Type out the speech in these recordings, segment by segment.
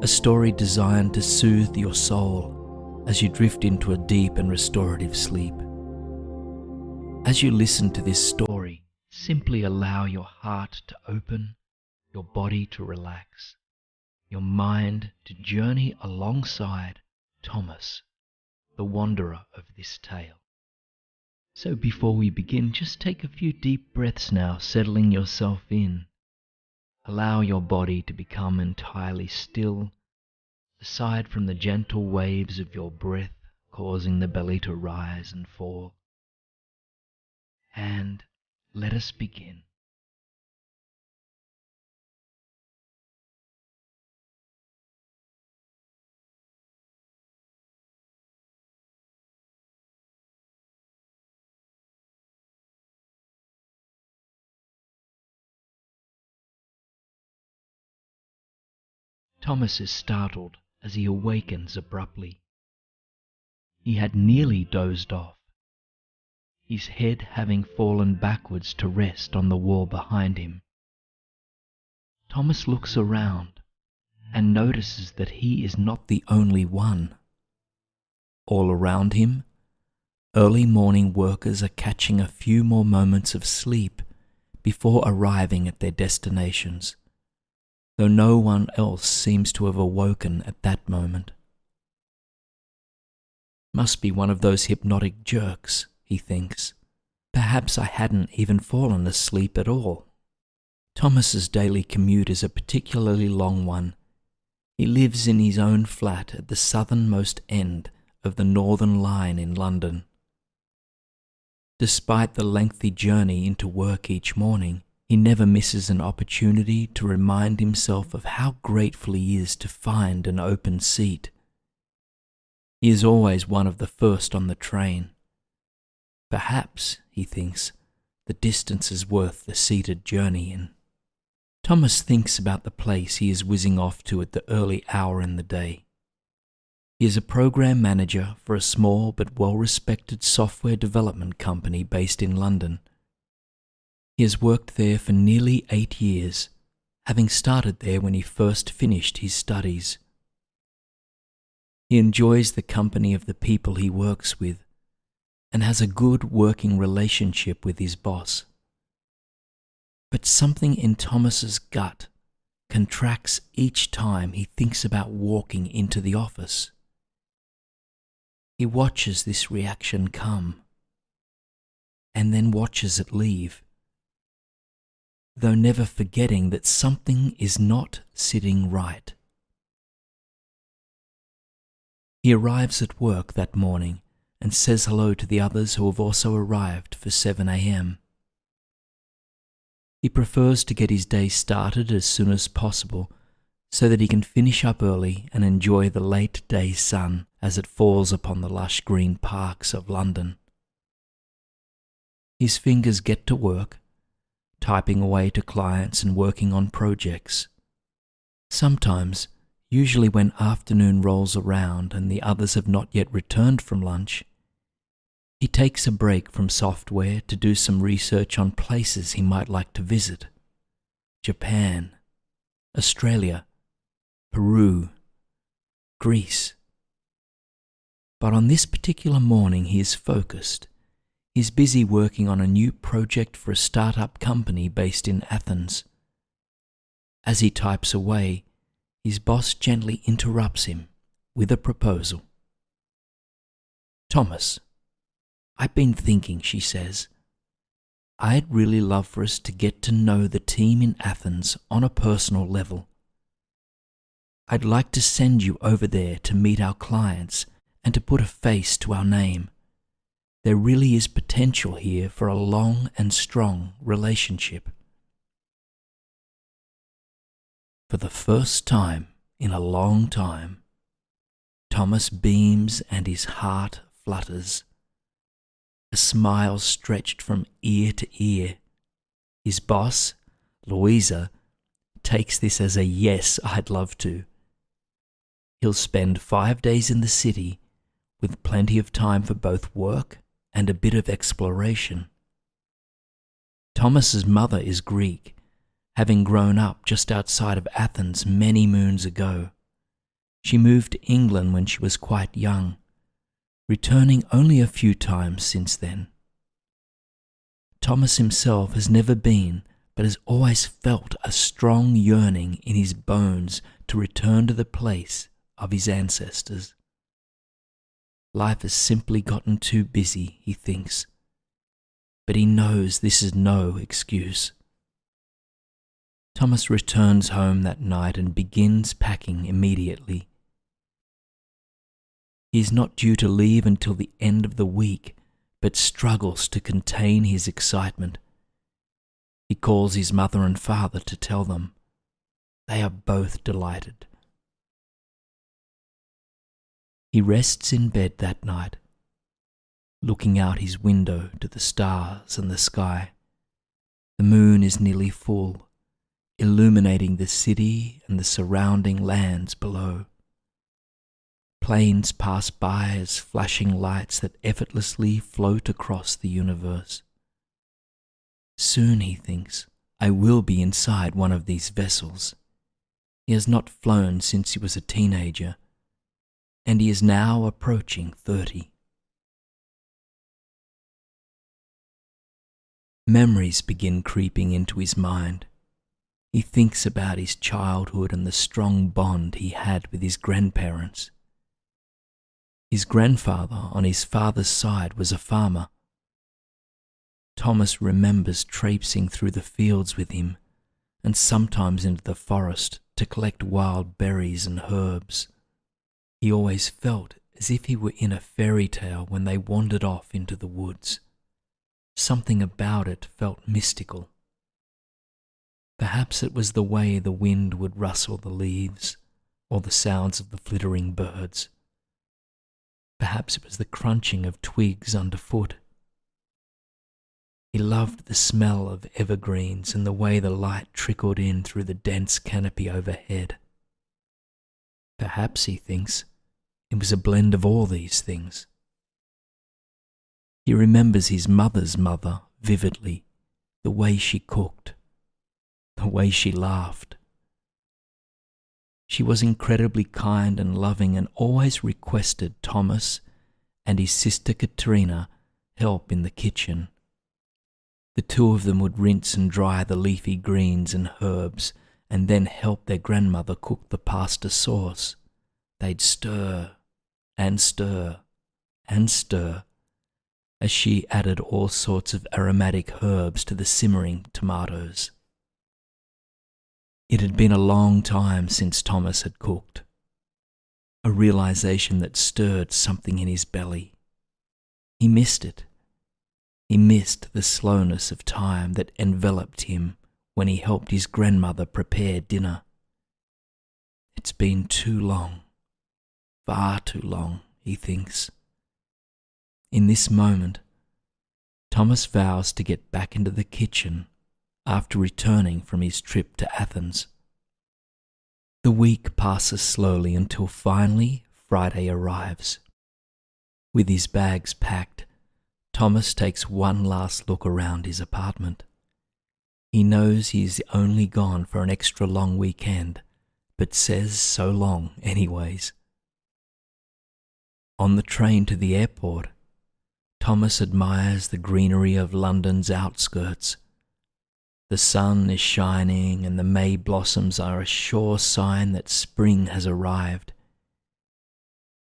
a story designed to soothe your soul as you drift into a deep and restorative sleep. As you listen to this story, simply allow your heart to open, your body to relax, your mind to journey alongside Thomas, the wanderer of this tale. So before we begin, just take a few deep breaths now, settling yourself in. Allow your body to become entirely still, aside from the gentle waves of your breath causing the belly to rise and fall. And let us begin. Thomas is startled as he awakens abruptly. He had nearly dozed off, his head having fallen backwards to rest on the wall behind him. Thomas looks around and notices that he is not the only one. All around him, early morning workers are catching a few more moments of sleep before arriving at their destinations, though no one else seems to have awoken at that moment. Must be one of those hypnotic jerks, he thinks. Perhaps I hadn't even fallen asleep at all. Thomas's daily commute is a particularly long one. He lives in his own flat at the southernmost end of the Northern Line in London. Despite the lengthy journey into work each morning, he never misses an opportunity to remind himself of how grateful he is to find an open seat. He is always one of the first on the train. Perhaps, he thinks, the distance is worth the seated journey in. Thomas thinks about the place he is whizzing off to at the early hour in the day. He is a program manager for a small but well-respected software development company based in London. He has worked there for nearly 8 years, having started there when he first finished his studies. He enjoys the company of the people he works with and has a good working relationship with his boss. But something in Thomas's gut contracts each time he thinks about walking into the office. He watches this reaction come and then watches it leave, though never forgetting that something is not sitting right. He arrives at work that morning and says hello to the others who have also arrived for 7 a.m. He prefers to get his day started as soon as possible so that he can finish up early and enjoy the late day sun as it falls upon the lush green parks of London. His fingers get to work, typing away to clients and working on projects. Sometimes, usually when afternoon rolls around and the others have not yet returned from lunch, he takes a break from software to do some research on places he might like to visit. Japan, Australia, Peru, Greece. But on this particular morning he is focused. He's busy working on a new project for a startup company based in Athens. As he types away, his boss gently interrupts him with a proposal. "Thomas, I've been thinking," she says. "I'd really love for us to get to know the team in Athens on a personal level. I'd like to send you over there to meet our clients and to put a face to our name. There really is potential here for a long and strong relationship." For the first time in a long time, Thomas beams and his heart flutters. A smile stretched from ear to ear. His boss, Louisa, takes this as a yes, I'd love to. He'll spend 5 days in the city with plenty of time for both work and a bit of exploration. Thomas's mother is Greek, having grown up just outside of Athens many moons ago. She moved to England when she was quite young, returning only a few times since then. Thomas himself has never been, but has always felt a strong yearning in his bones to return to the place of his ancestors. Life has simply gotten too busy, he thinks, but he knows this is no excuse. Thomas returns home that night and begins packing immediately. He is not due to leave until the end of the week, but struggles to contain his excitement. He calls his mother and father to tell them. They are both delighted. He rests in bed that night, looking out his window to the stars and the sky. The moon is nearly full, illuminating the city and the surrounding lands below. Planes pass by as flashing lights that effortlessly float across the universe. Soon, he thinks, I will be inside one of these vessels. He has not flown since he was a teenager, and he is now approaching 30. Memories begin creeping into his mind. He thinks about his childhood and the strong bond he had with his grandparents. His grandfather on his father's side was a farmer. Thomas remembers traipsing through the fields with him and sometimes into the forest to collect wild berries and herbs. He always felt as if he were in a fairy tale when they wandered off into the woods. Something about it felt mystical. Perhaps it was the way the wind would rustle the leaves, or the sounds of the flittering birds. Perhaps it was the crunching of twigs underfoot. He loved the smell of evergreens and the way the light trickled in through the dense canopy overhead. Perhaps, he thinks, it was a blend of all these things. He remembers his mother's mother vividly, the way she cooked, the way she laughed. She was incredibly kind and loving and always requested Thomas and his sister Katrina help in the kitchen. The two of them would rinse and dry the leafy greens and herbs and then help their grandmother cook the pasta sauce. They'd stir and stir and stir as she added all sorts of aromatic herbs to the simmering tomatoes. It had been a long time since Thomas had cooked, a realization that stirred something in his belly. He missed it. He missed the slowness of time that enveloped him when he helped his grandmother prepare dinner. It's been too long, far too long, he thinks. In this moment, Thomas vows to get back into the kitchen after returning from his trip to Athens. The week passes slowly until finally Friday arrives. With his bags packed, Thomas takes one last look around his apartment. He knows he is only gone for an extra long weekend, but says so long anyways. On the train to the airport, Thomas admires the greenery of London's outskirts. The sun is shining and the May blossoms are a sure sign that spring has arrived.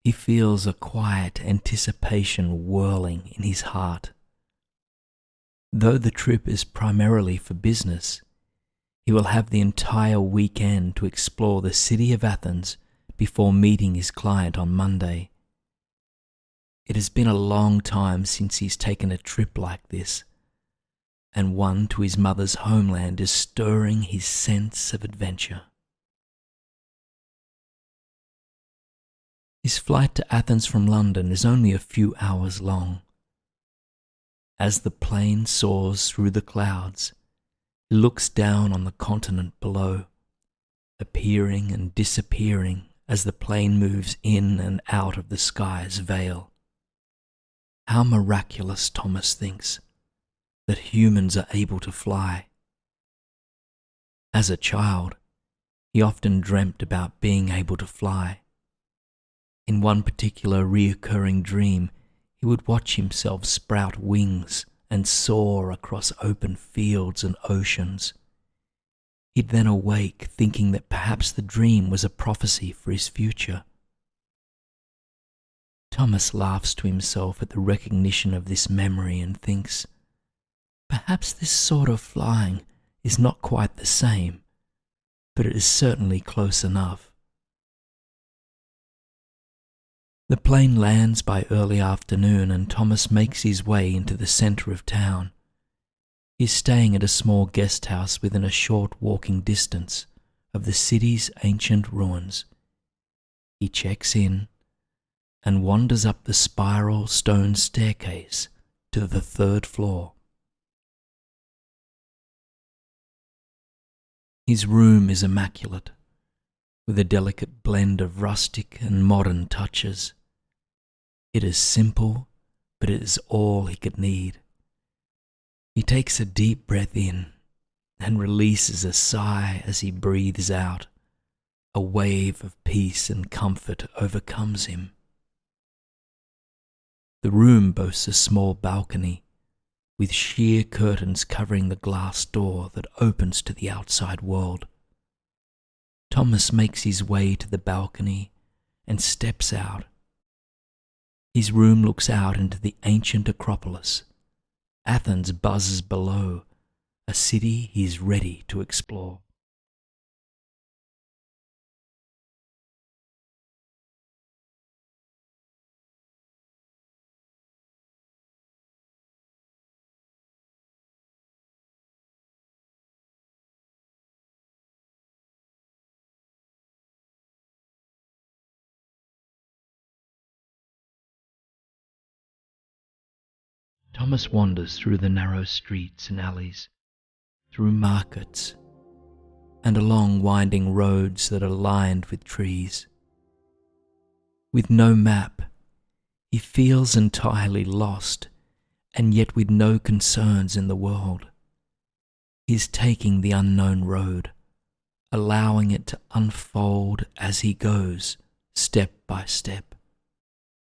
He feels a quiet anticipation whirling in his heart. Though the trip is primarily for business, he will have the entire weekend to explore the city of Athens before meeting his client on Monday. It has been a long time since he's taken a trip like this, and one to his mother's homeland is stirring his sense of adventure. His flight to Athens from London is only a few hours long. As the plane soars through the clouds, he looks down on the continent below, appearing and disappearing as the plane moves in and out of the sky's veil. How miraculous, Thomas thinks, that humans are able to fly. As a child, he often dreamt about being able to fly, In one particular reoccurring dream, he would watch himself sprout wings and soar across open fields and oceans. He'd then awake thinking that perhaps the dream was a prophecy for his future. Thomas laughs to himself at the recognition of this memory and thinks, perhaps this sort of flying is not quite the same, but it is certainly close enough. The plane lands by early afternoon and Thomas makes his way into the centre of town. He's staying at a small guest house within a short walking distance of the city's ancient ruins. He checks in and wanders up the spiral stone staircase to the 3rd floor. His room is immaculate, with a delicate blend of rustic and modern touches. It is simple, but it is all he could need. He takes a deep breath in and releases a sigh as he breathes out. A wave of peace and comfort overcomes him. The room boasts a small balcony, with sheer curtains covering the glass door that opens to the outside world. Thomas makes his way to the balcony and steps out. His room looks out into the ancient Acropolis. Athens buzzes below, a city he is ready to explore. Thomas wanders through the narrow streets and alleys, through markets, and along winding roads that are lined with trees. With no map, he feels entirely lost, and yet with no concerns in the world. He's taking the unknown road, allowing it to unfold as he goes, step by step.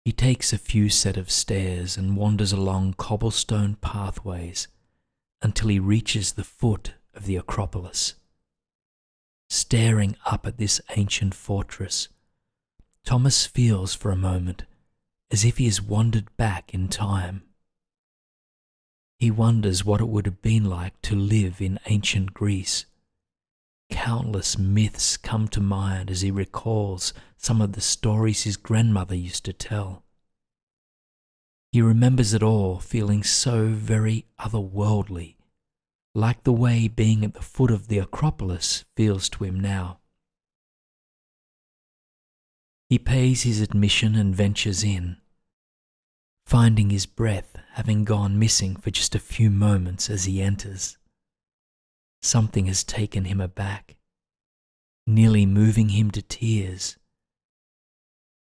He takes a few set of stairs and wanders along cobblestone pathways until he reaches the foot of the Acropolis. Staring up at this ancient fortress, Thomas feels for a moment as if he has wandered back in time. He wonders what it would have been like to live in ancient Greece. Countless myths come to mind as he recalls some of the stories his grandmother used to tell. He remembers it all feeling so very otherworldly, like the way being at the foot of the Acropolis feels to him now. He pays his admission and ventures in, finding his breath having gone missing for just a few moments as he enters. Something has taken him aback, nearly moving him to tears.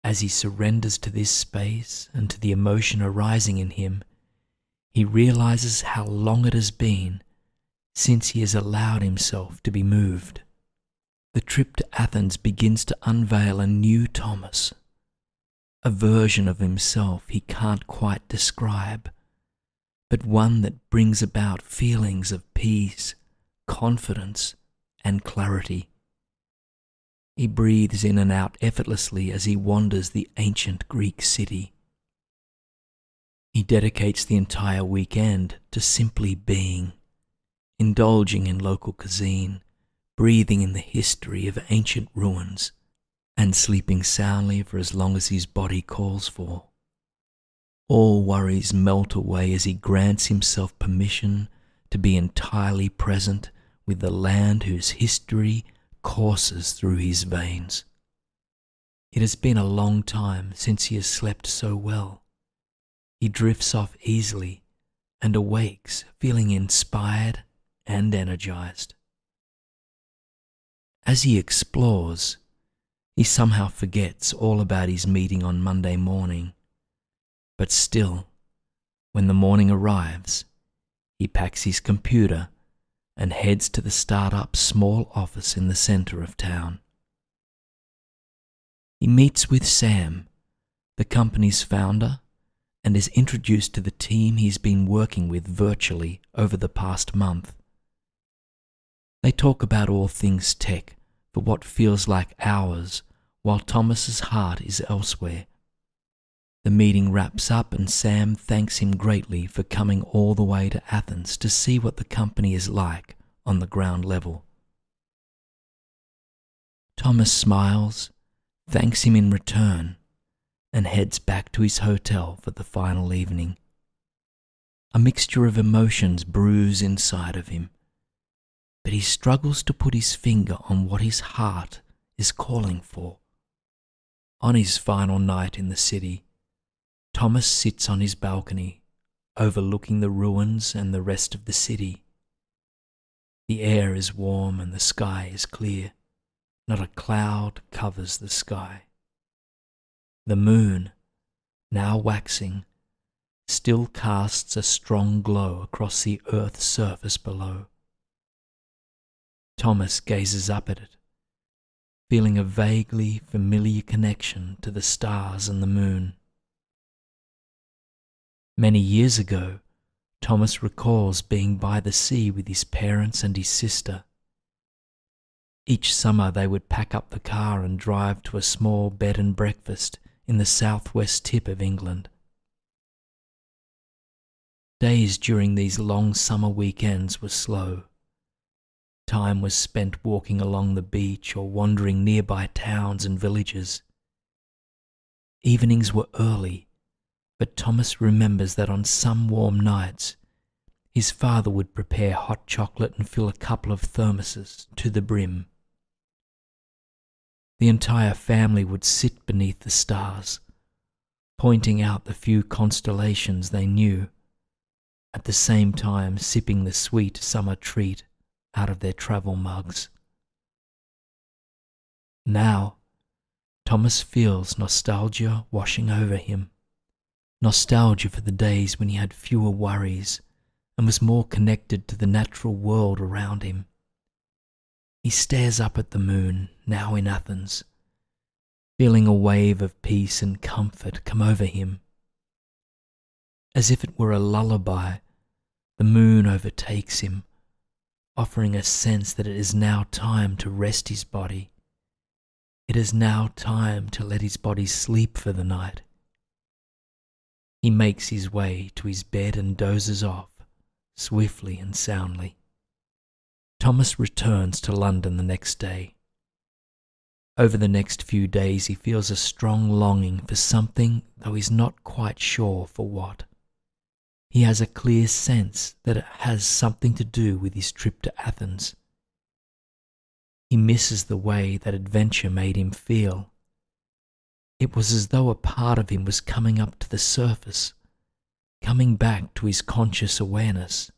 As he surrenders to this space and to the emotion arising in him, he realizes how long it has been since he has allowed himself to be moved. The trip to Athens begins to unveil a new Thomas, a version of himself he can't quite describe, but one that brings about feelings of peace, confidence, and clarity. He breathes in and out effortlessly as he wanders the ancient Greek city. He dedicates the entire weekend to simply being, indulging in local cuisine, breathing in the history of ancient ruins, and sleeping soundly for as long as his body calls for. All worries melt away as he grants himself permission to be entirely present with the land whose history courses through his veins. It has been a long time since he has slept so well. He drifts off easily and awakes feeling inspired and energized. As he explores, he somehow forgets all about his meeting on Monday morning. But still, when the morning arrives, he packs his computer and heads to the startup's small office in the center of town. He meets with Sam, the company's founder, and is introduced to the team he's been working with virtually over the past month. They talk about all things tech for what feels like hours, while Thomas's heart is elsewhere. The meeting wraps up and Sam thanks him greatly for coming all the way to Athens to see what the company is like on the ground level. Thomas smiles, thanks him in return, and heads back to his hotel for the final evening. A mixture of emotions brews inside of him, but he struggles to put his finger on what his heart is calling for. On his final night in the city, Thomas sits on his balcony, overlooking the ruins and the rest of the city. The air is warm and the sky is clear. Not a cloud covers the sky. The moon, now waxing, still casts a strong glow across the earth's surface below. Thomas gazes up at it, feeling a vaguely familiar connection to the stars and the moon. Many years ago, Thomas recalls being by the sea with his parents and his sister. Each summer they would pack up the car and drive to a small bed and breakfast in the southwest tip of England. Days during these long summer weekends were slow. Time was spent walking along the beach or wandering nearby towns and villages. Evenings were early, but Thomas remembers that on some warm nights, his father would prepare hot chocolate and fill a couple of thermoses to the brim. The entire family would sit beneath the stars, pointing out the few constellations they knew, at the same time sipping the sweet summer treat out of their travel mugs. Now, Thomas feels nostalgia washing over him. Nostalgia for the days when he had fewer worries and was more connected to the natural world around him. He stares up at the moon, now in Athens, feeling a wave of peace and comfort come over him. As if it were a lullaby, the moon overtakes him, offering a sense that it is now time to rest his body. It is now time to let his body sleep for the night. He makes his way to his bed and dozes off, swiftly and soundly. Thomas returns to London the next day. Over the next few days he feels a strong longing for something, though he's not quite sure for what. He has a clear sense that it has something to do with his trip to Athens. He misses the way that adventure made him feel. It was as though a part of him was coming up to the surface, coming back to his conscious awareness.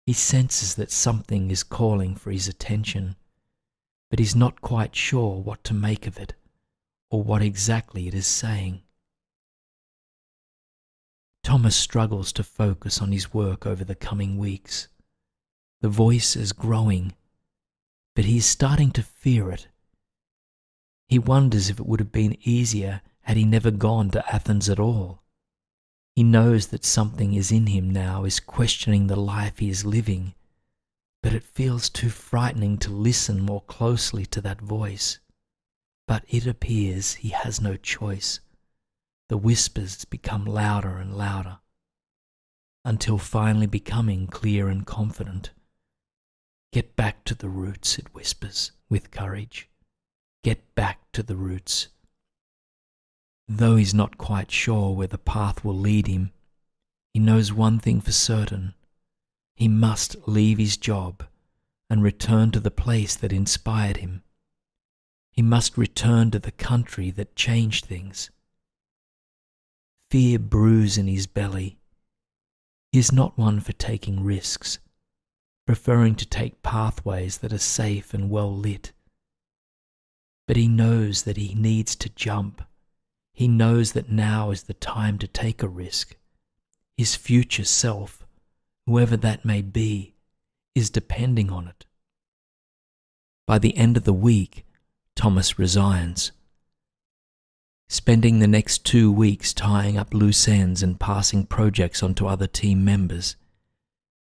He senses that something is calling for his attention, but he's not quite sure what to make of it, or what exactly it is saying. Thomas struggles to focus on his work over the coming weeks. The voice is growing, but he is starting to fear it. He wonders if it would have been easier had he never gone to Athens at all. He knows that something is in him now is questioning the life he is living, but it feels too frightening to listen more closely to that voice. But it appears he has no choice. The whispers become louder and louder, until finally becoming clear and confident. "Get back to the roots," it whispers with courage. "Get back to the roots." Though he's not quite sure where the path will lead him, he knows one thing for certain. He must leave his job and return to the place that inspired him. He must return to the country that changed things. Fear brews in his belly. He is not one for taking risks, preferring to take pathways that are safe and well lit. But he knows that he needs to jump. He knows that now is the time to take a risk. His future self, whoever that may be, is depending on it. By the end of the week, Thomas resigns. spending the next 2 weeks tying up loose ends and passing projects on to other team members.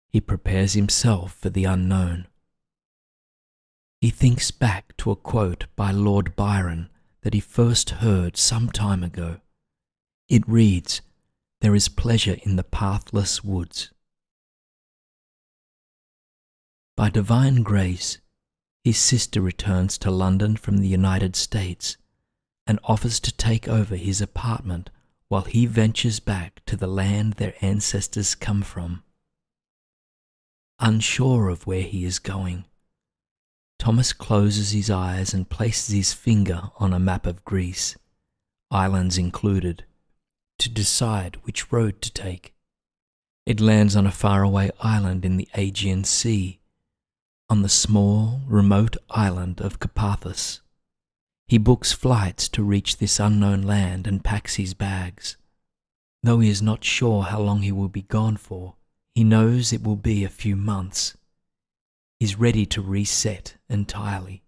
He prepares himself for the unknown. He thinks back to a quote by Lord Byron that he first heard some time ago. It reads, "There is pleasure in the pathless woods." By divine grace, his sister returns to London from the United States and offers to take over his apartment while he ventures back to the land their ancestors come from. Unsure of where he is going, Thomas closes his eyes and places his finger on a map of Greece, islands included, to decide which road to take. It lands on a faraway island in the Aegean Sea, on the small, remote island of Carpathus. He books flights to reach this unknown land and packs his bags. Though he is not sure how long he will be gone for, he knows it will be a few months. He's ready to reset entirely,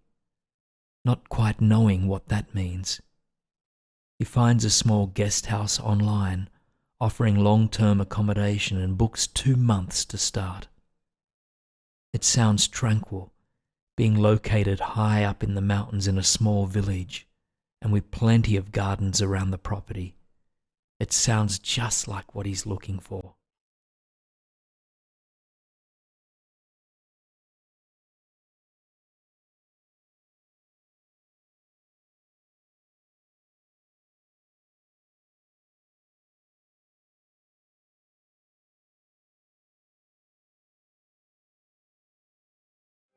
not quite knowing what that means. He finds a small guest house online, offering long-term accommodation, and books 2 months to start. It sounds tranquil, being located high up in the mountains in a small village, and with plenty of gardens around the property. It sounds just like what he's looking for.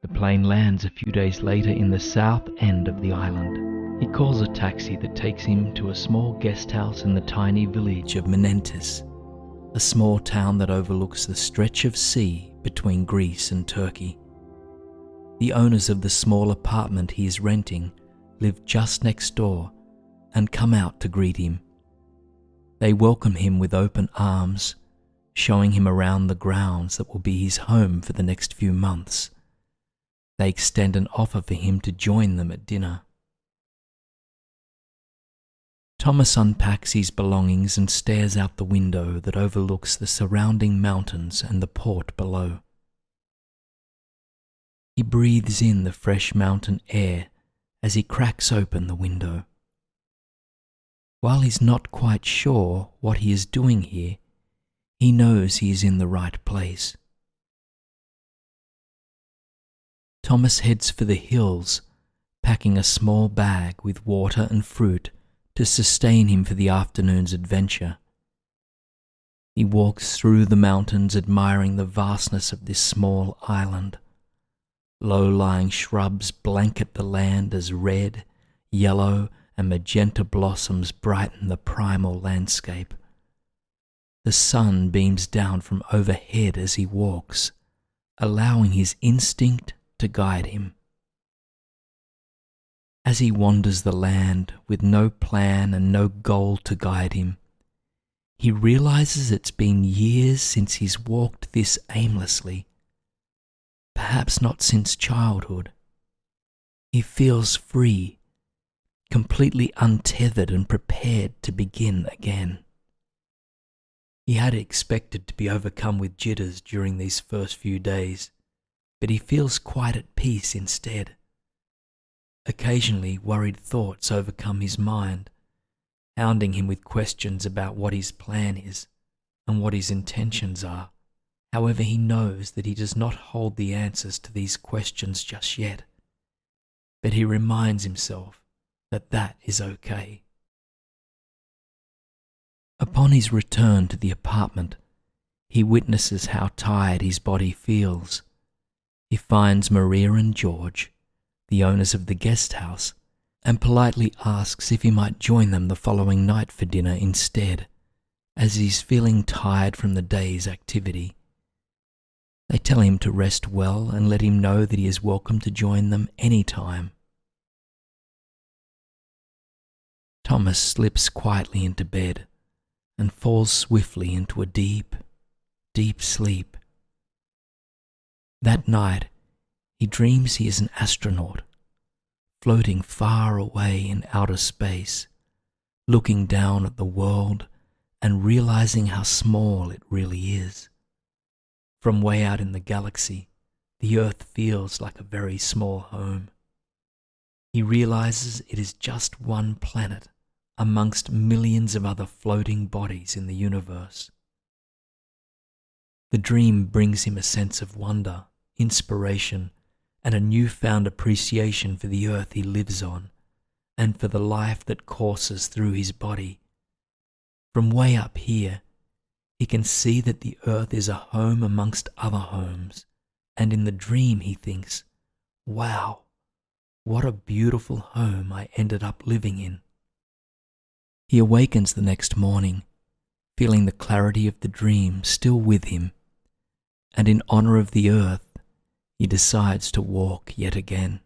The plane lands a few days later in the south end of the island. He calls a taxi that takes him to a small guest house in the tiny village of Menentis, a small town that overlooks the stretch of sea between Greece and Turkey. The owners of the small apartment he is renting live just next door and come out to greet him. They welcome him with open arms, showing him around the grounds that will be his home for the next few months. They extend an offer for him to join them at dinner. Thomas unpacks his belongings and stares out the window that overlooks the surrounding mountains and the port below. He breathes in the fresh mountain air as he cracks open the window. While he's not quite sure what he is doing here, he knows he is in the right place. Thomas heads for the hills, packing a small bag with water and fruit to sustain him for the afternoon's adventure. He walks through the mountains, admiring the vastness of this small island. Low-lying shrubs blanket the land as red, yellow, and magenta blossoms brighten the primal landscape. The sun beams down from overhead as he walks, allowing his instinct to guide him. As he wanders the land with no plan and no goal to guide him, he realizes it's been years since he's walked this aimlessly, perhaps not since childhood. He feels free, completely untethered and prepared to begin again. He had expected to be overcome with jitters during these first few days, but he feels quite at peace instead. Occasionally, worried thoughts overcome his mind, hounding him with questions about what his plan is and what his intentions are. However, he knows that he does not hold the answers to these questions just yet, but he reminds himself that that is okay. Upon his return to the apartment, he witnesses how tired his body feels. He finds Maria and George, the owners of the guest house, and politely asks if he might join them the following night for dinner instead, as he's feeling tired from the day's activity. They tell him to rest well and let him know that he is welcome to join them any time. Thomas slips quietly into bed and falls swiftly into a deep, deep sleep. That night, he dreams he is an astronaut, floating far away in outer space, looking down at the world and realizing how small it really is. From way out in the galaxy, the Earth feels like a very small home. He realizes it is just one planet amongst millions of other floating bodies in the universe. The dream brings him a sense of wonder, inspiration, and a newfound appreciation for the Earth he lives on, and for the life that courses through his body. From way up here, he can see that the Earth is a home amongst other homes, and in the dream he thinks, "Wow, what a beautiful home I ended up living in." He awakens the next morning, feeling the clarity of the dream still with him, and in honor of the Earth, he decides to walk yet again.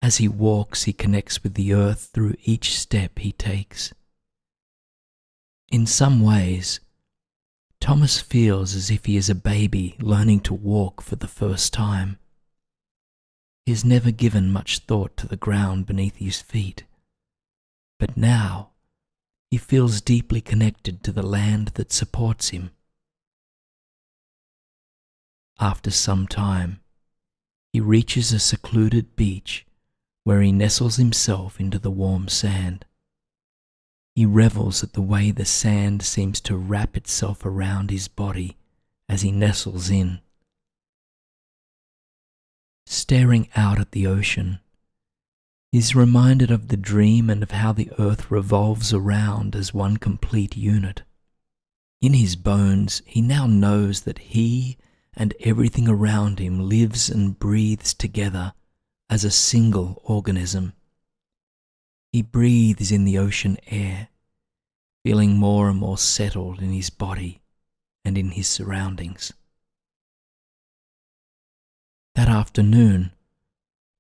As he walks, he connects with the Earth through each step he takes. In some ways, Thomas feels as if he is a baby learning to walk for the first time. He has never given much thought to the ground beneath his feet, but now he feels deeply connected to the land that supports him. After some time, he reaches a secluded beach where he nestles himself into the warm sand. He revels at the way the sand seems to wrap itself around his body as he nestles in. Staring out at the ocean, he is reminded of the dream and of how the Earth revolves around as one complete unit. In his bones, he now knows that he and everything around him lives and breathes together as a single organism. He breathes in the ocean air, feeling more and more settled in his body and in his surroundings. That afternoon,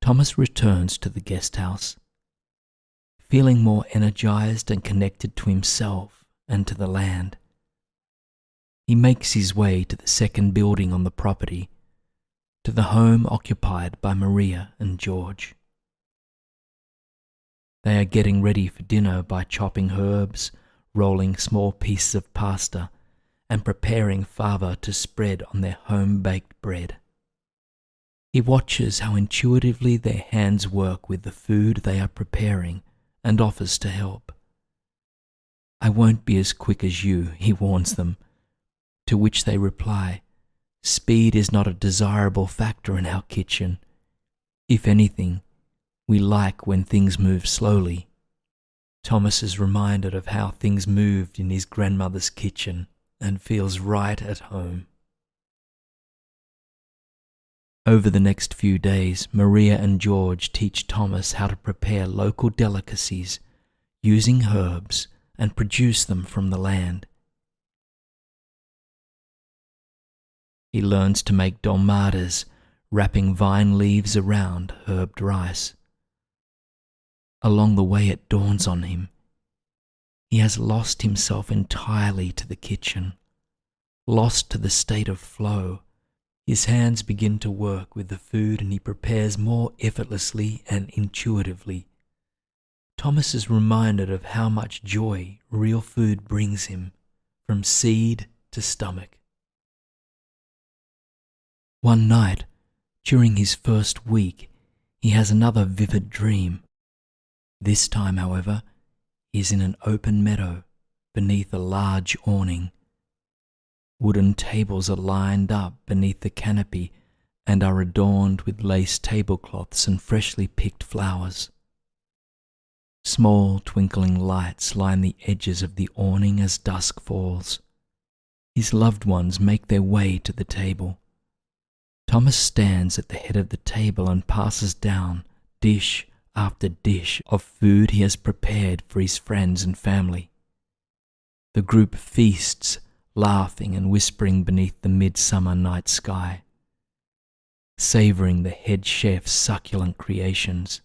Thomas returns to the guest house, feeling more energized and connected to himself and to the land. He makes his way to the second building on the property, to the home occupied by Maria and George. They are getting ready for dinner by chopping herbs, rolling small pieces of pasta, and preparing fava to spread on their home-baked bread. He watches how intuitively their hands work with the food they are preparing and offers to help. "I won't be as quick as you," he warns them, to which they reply, "Speed is not a desirable factor in our kitchen. If anything, we like when things move slowly." Thomas is reminded of how things moved in his grandmother's kitchen and feels right at home. Over the next few days, Maria and George teach Thomas how to prepare local delicacies using herbs and produce them from the land. He learns to make dolmadas, wrapping vine leaves around herbed rice. Along the way it dawns on him. He has lost himself entirely to the kitchen, lost to the state of flow. His hands begin to work with the food and he prepares more effortlessly and intuitively. Thomas is reminded of how much joy real food brings him, from seed to stomach. One night, during his first week, he has another vivid dream. This time, however, he is in an open meadow beneath a large awning. Wooden tables are lined up beneath the canopy and are adorned with lace tablecloths and freshly picked flowers. Small twinkling lights line the edges of the awning as dusk falls. His loved ones make their way to the table. Thomas stands at the head of the table and passes down dish after dish of food he has prepared for his friends and family. The group feasts, laughing and whispering beneath the midsummer night sky, savouring the head chef's succulent creations.